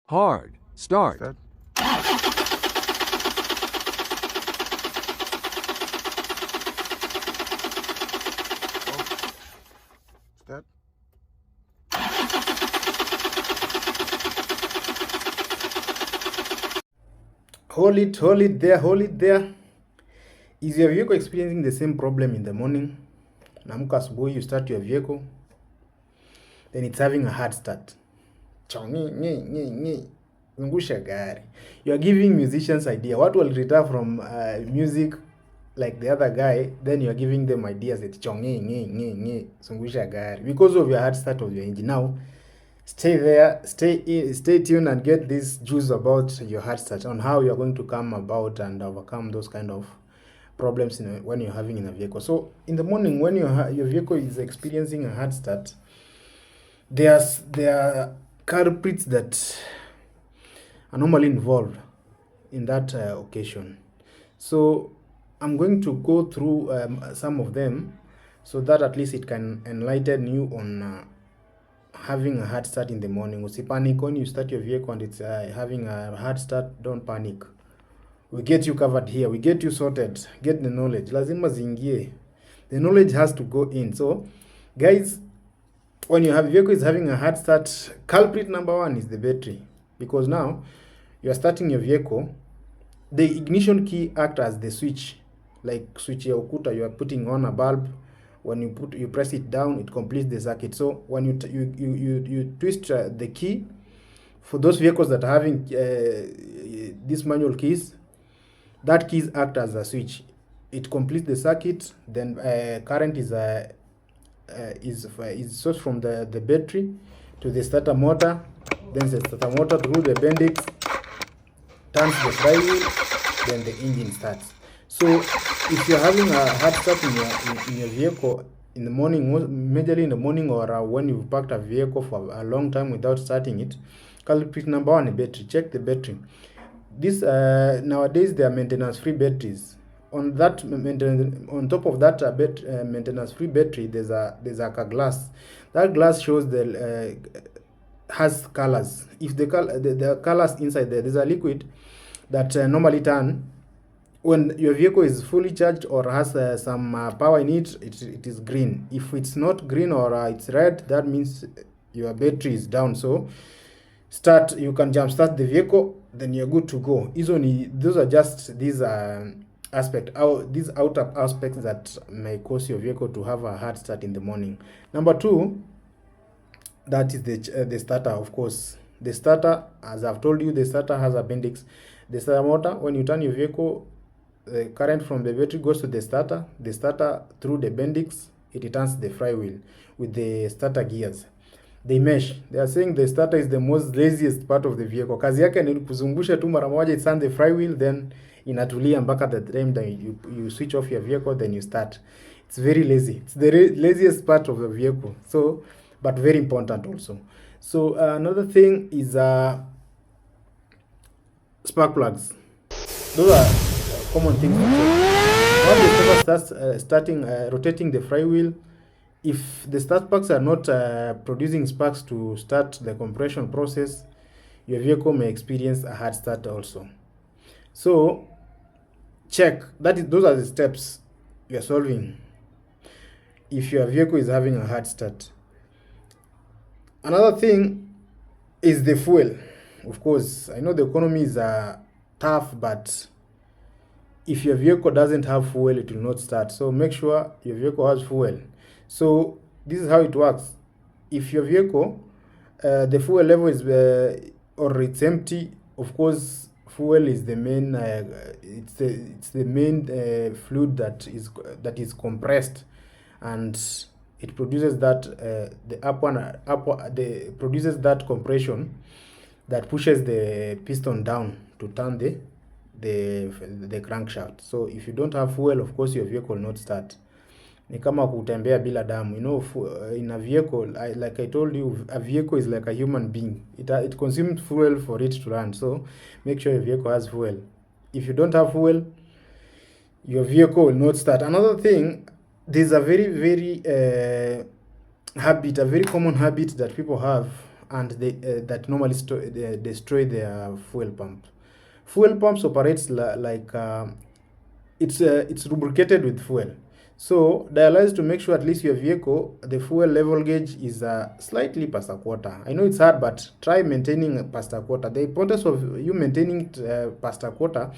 Hard. Start. Start. Start. Hold it there, hold it there. Is your vehicle experiencing the same problem in the morning? Naamka asubuhi, you start your vehicle, then it's having a hard start. Zungusha gari. You are giving musicians idea. What will retire from music like the other guy, then you are giving them ideas that zungusha gari because of your hard start of your engine. Now, stay there, stay tuned and get this juice about your hard start on how you are going to come about and overcome those kind of problems when you're having in a vehicle. So in the morning when your vehicle is experiencing a hard start, there are culprits that are normally involved in that occasion. So I'm going to go through some of them so that at least it can enlighten you on having a hard start in the morning. Usipanic when you start your vehicle and it's having a hard start. Don't panic. We get you covered here. We get you sorted. Get the knowledge. Lazima zingie. The knowledge has to go in. So, guys, when your vehicle is having a hard start, culprit number one is the battery. Because now, you are starting your vehicle, the ignition key acts as the switch. Like switch ya ukuta, you are putting on a bulb. When you press it down, it completes the circuit. So when you twist the key, for those vehicles that are having these manual keys, that keys act as a switch. It completes the circuit. Then current is sourced from the battery to the starter motor. Then the starter motor through the bendix turns the flywheel. Then the engine starts. So if you're having a hard start in your vehicle in the morning, majorly in the morning or when you've parked a vehicle for a long time without starting it, culprit number one, battery. Check the battery. This nowadays there are maintenance-free batteries. On top of that maintenance-free battery, there's a glass. That glass shows the has colors. If the colors inside there's a liquid that normally turn when your vehicle is fully charged or has some power in it. It is green. If it's not green or it's red, that means your battery is down. So you can jump start the vehicle, then you're good to go. Those are just these these outer aspects that may cause your vehicle to have a hard start in the morning. Number two, that is the starter, of course. The starter, as I've told you, the starter has appendix. The starter motor, when you turn your vehicle, the current from the battery goes to the starter through the bendix, it turns the flywheel with the starter gears. They mesh. They are saying the starter is the most laziest part of the vehicle. Kazi yake ni kuzungusha tu mara moja, it turns the flywheel, then inatulia mpaka the time that you switch off your vehicle, then you start. It's very lazy. It's the laziest part of the vehicle. So, but very important also. So another thing is spark plugs. Those are common things to check. Once the starts rotating the flywheel, if the start sparks are not producing sparks to start the compression process, your vehicle may experience a hard start also. So check those are the steps you are solving if your vehicle is having a hard start. Another thing is the fuel. Of course, I know the economy is tough, but if your vehicle doesn't have fuel, it will not start. So make sure your vehicle has fuel. So this is how it works. If your vehicle, the fuel level is or it's empty, of course, fuel is the main. It's the main fluid that is compressed, and it produces that produces that compression that pushes the piston down to turn the crankshaft. So if you don't have fuel, of course your vehicle will not start. Ni kama kutembea bila damu. In a vehicle, like I told you, a vehicle is like a human being. It consumes fuel for it to run. So make sure your vehicle has fuel. If you don't have fuel, your vehicle will not start. Another thing, there's a very, very a very common habit that people have, and they that normally destroy their fuel pump. Fuel pumps operates like it's lubricated with fuel. So dialyze to make sure at least your vehicle, the fuel level gauge is slightly past a quarter. I know it's hard, but try maintaining past a quarter. The importance of you maintaining it past a quarter,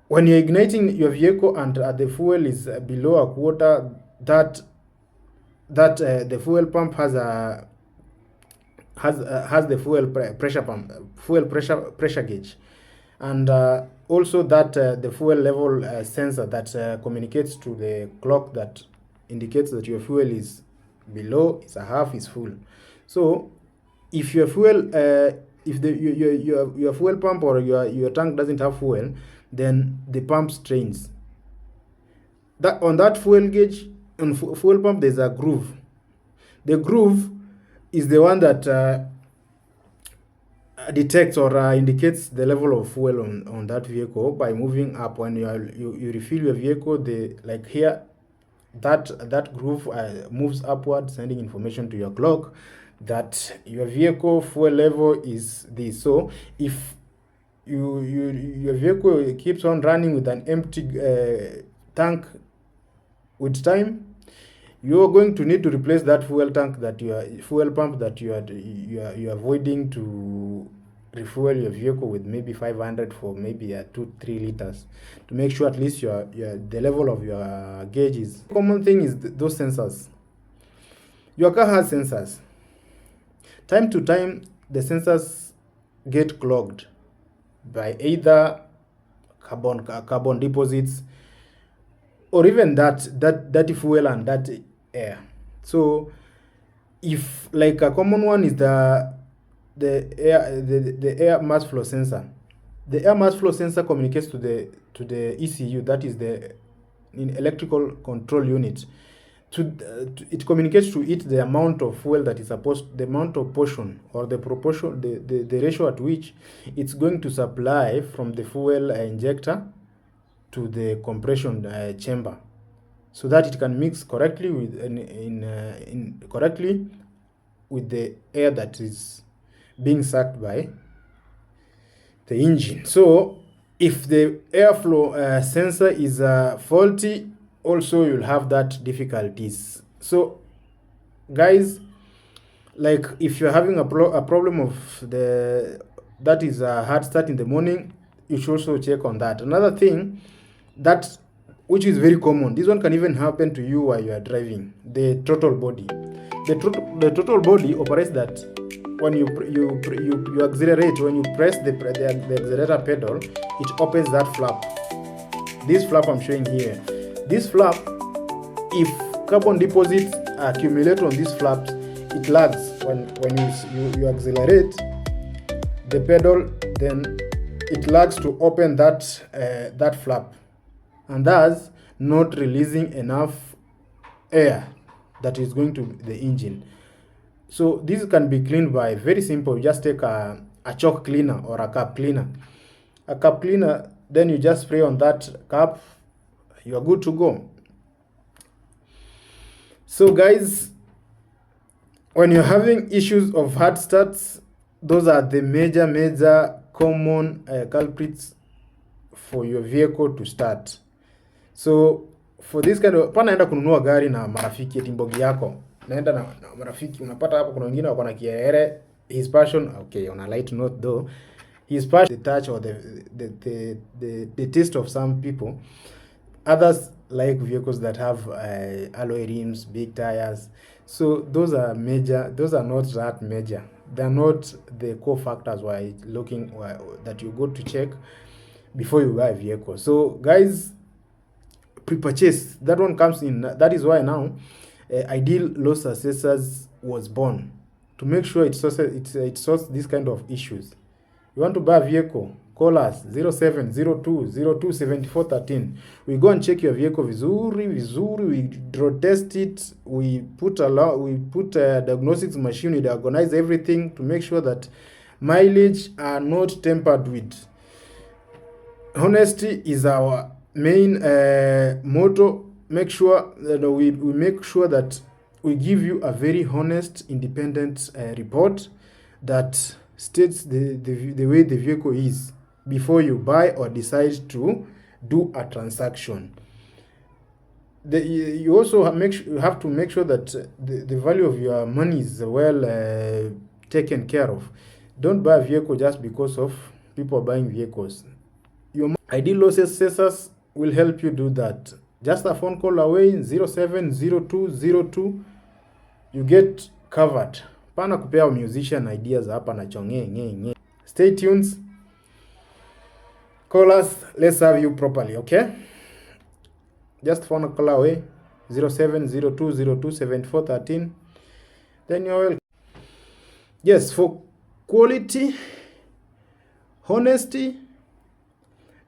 when you're igniting your vehicle and the fuel is below a quarter, that the fuel pump has the fuel pressure gauge, and also that the fuel level sensor that communicates to the clock that indicates that your fuel is below, is a half, is full. So if your fuel if your fuel pump or your tank doesn't have fuel, then the pump strains. That on that fuel gauge, on fuel pump, there's a groove. The groove is the one that detects or indicates the level of fuel on that vehicle by moving up. When you refill your vehicle, like here, that groove moves upward, sending information to your clock that your vehicle fuel level is this. So if your vehicle keeps on running with an empty tank, with time you're going to need to replace that fuel tank, that fuel pump that you are avoiding to refuel your vehicle with maybe 500 for maybe 2-3 liters, to make sure at least the level of your gauge is. Common thing is those sensors. Your car has sensors. Time to time the sensors get clogged by either carbon deposits or even that dirty fuel and that air. So if, like, a common one is the air mass flow sensor. The air mass flow sensor communicates to the ECU, that is the electrical control unit. It communicates to it the amount of fuel that is the amount of portion or the proportion, the ratio at which it's going to supply from the fuel injector to the compression chamber, so that it can mix correctly correctly with the air that is being sucked by the engine. So if the airflow sensor is faulty, also you'll have that difficulties. So guys, like, if you're having a problem of that is a hard start in the morning, you should also check on that. Another thing that which is very common, this one can even happen to you while you are driving, the throttle body. The throttle body operates that when you accelerate, when you press the accelerator pedal, it opens that flap. This flap I'm showing here. This flap, if carbon deposits accumulate on these flaps, it lags. When you accelerate the pedal, then it lags to open that flap, and thus not releasing enough air that is going to the engine. So this can be cleaned by very simple. You just take a chalk cleaner or a cup cleaner. A cup cleaner, then you just spray on that cup, you are good to go. So guys, when you're having issues of hard starts, those are the major common culprits for your vehicle to start. So for this kind of, naenda kununua gari na marafiki eti mbogi yako, naenda na marafiki, unapata hapo kuna wengine wako na kiere, his passion, okay, on a light note though, his passion, the touch or the taste of some people. Others like vehicles that have alloy rims, big tires. So those are major, those are not that major. They're not the core factors why that you go to check before you buy a vehicle. So guys, pre-purchase, that one comes in. That is why now Ideal Loss Assessors was born, to make sure it sorts these kind of issues. You want to buy a vehicle, call us 0702027413. We go and check your vehicle vizuri, we road test it, we put a diagnostics machine, we diagnose everything to make sure that mileage are not tampered with. Honesty is our main motto. Make sure that we make sure that will give you a very honest, independent report that states the way the vehicle is before you buy or decide to do a transaction. You also have to make sure that the value of your money is well taken care of. Don't buy a vehicle just because of people buying vehicles. Your ID loss assessors will help you do that. Just a phone call away, 070202, you get covered. Pana kupea musician ideas hapa na chonge. Stay tuned. Call us, let's serve you properly, okay? Just phone call away, 0702027413. Then you're welcome. Yes, for quality, honesty,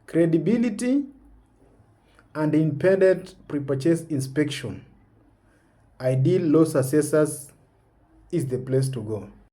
credibility, and independent pre-purchase inspection, Ideal Loss Assessors is the place to go.